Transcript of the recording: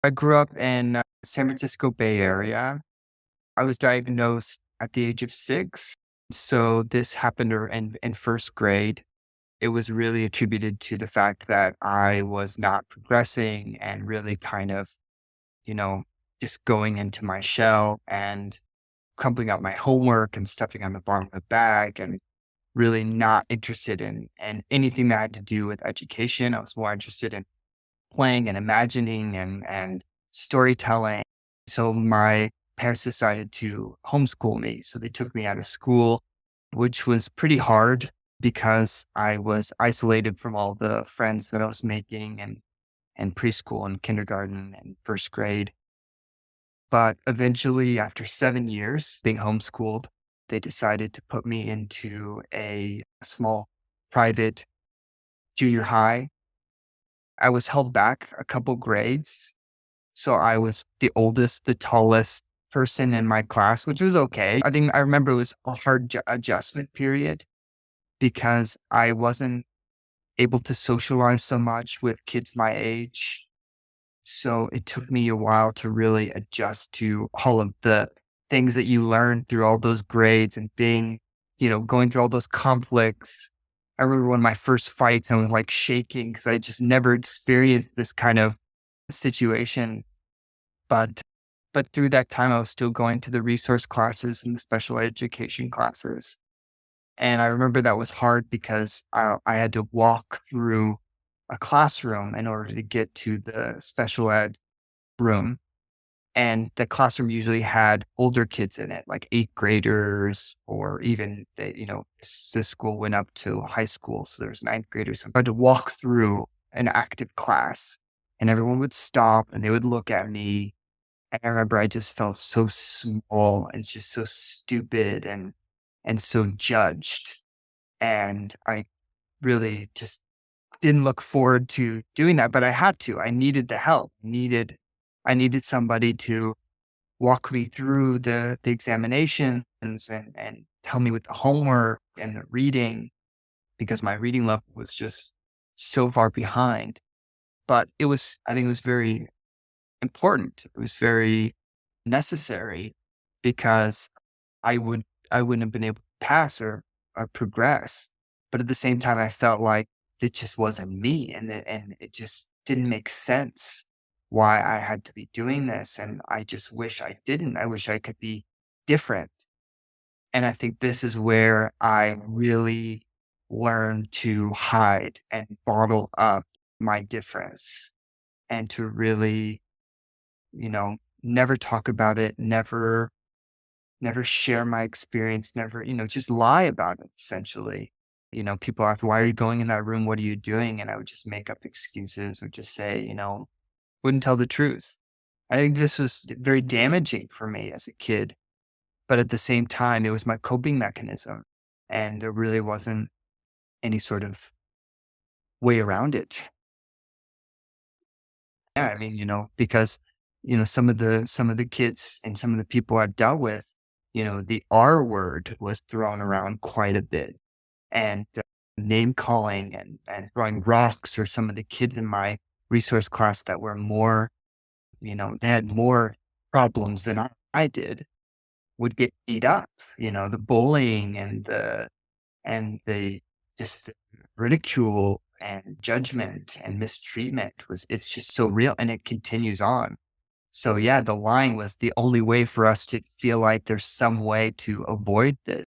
I grew up in San Francisco Bay Area. I was diagnosed at the age of 6. So this happened in first grade. It was really attributed to the fact that I was not progressing and really kind of, you know, just going into my shell and crumpling out my homework and stuffing on the bottom of the bag and really not interested in anything that had to do with education. I was more interested in playing and imagining and storytelling. So my parents decided to homeschool me. So they took me out of school, which was pretty hard because I was isolated from all the friends that I was making and preschool and kindergarten and first grade. But eventually, after 7 years being homeschooled, they decided to put me into a small private junior high. I was held back a couple grades. So I was the oldest, the tallest person in my class, which was okay. I remember it was a hard adjustment period because I wasn't able to socialize so much with kids my age. So it took me a while to really adjust to all of the things that you learn through all those grades and going through all those conflicts. I remember one of my first fights, I was like shaking because I just never experienced this kind of situation. But through that time, I was still going to the resource classes and the special education classes. And I remember that was hard because I had to walk through a classroom in order to get to the special ed room. And the classroom usually had older kids in it, like eighth graders, or even the school went up to high school. So there's ninth graders. So I had to walk through an active class and everyone would stop and they would look at me. And I remember I just felt so small and just so stupid and so judged. And I really just didn't look forward to doing that, but I had to. I needed the help. I needed somebody to walk me through the examinations and tell me with the homework and the reading because my reading level was just so far behind. But I think it was very important. It was very necessary because I would I wouldn't have been able to pass or progress. But at the same time, I felt like it just wasn't me, and it just didn't make sense why I had to be doing this. And I just wish I didn't. I wish I could be different. And I think this is where I really learned to hide and bottle up my difference and to really, never talk about it, never share my experience, never, just lie about it essentially. People ask, why are you going in that room? What are you doing? And I would just make up excuses or just say, wouldn't tell the truth. I think this was very damaging for me as a kid, but at the same time, it was my coping mechanism. And there really wasn't any sort of way around it. Yeah, I mean, because some of the kids and some of the people I've dealt with, the R word was thrown around quite a bit, and name calling and throwing rocks, or some of the kids in my resource class that were more, they had more problems than I did, would get beat up. The bullying and the just the ridicule and judgment and mistreatment it's just so real and it continues on. So yeah, the lying was the only way for us to feel like there's some way to avoid this.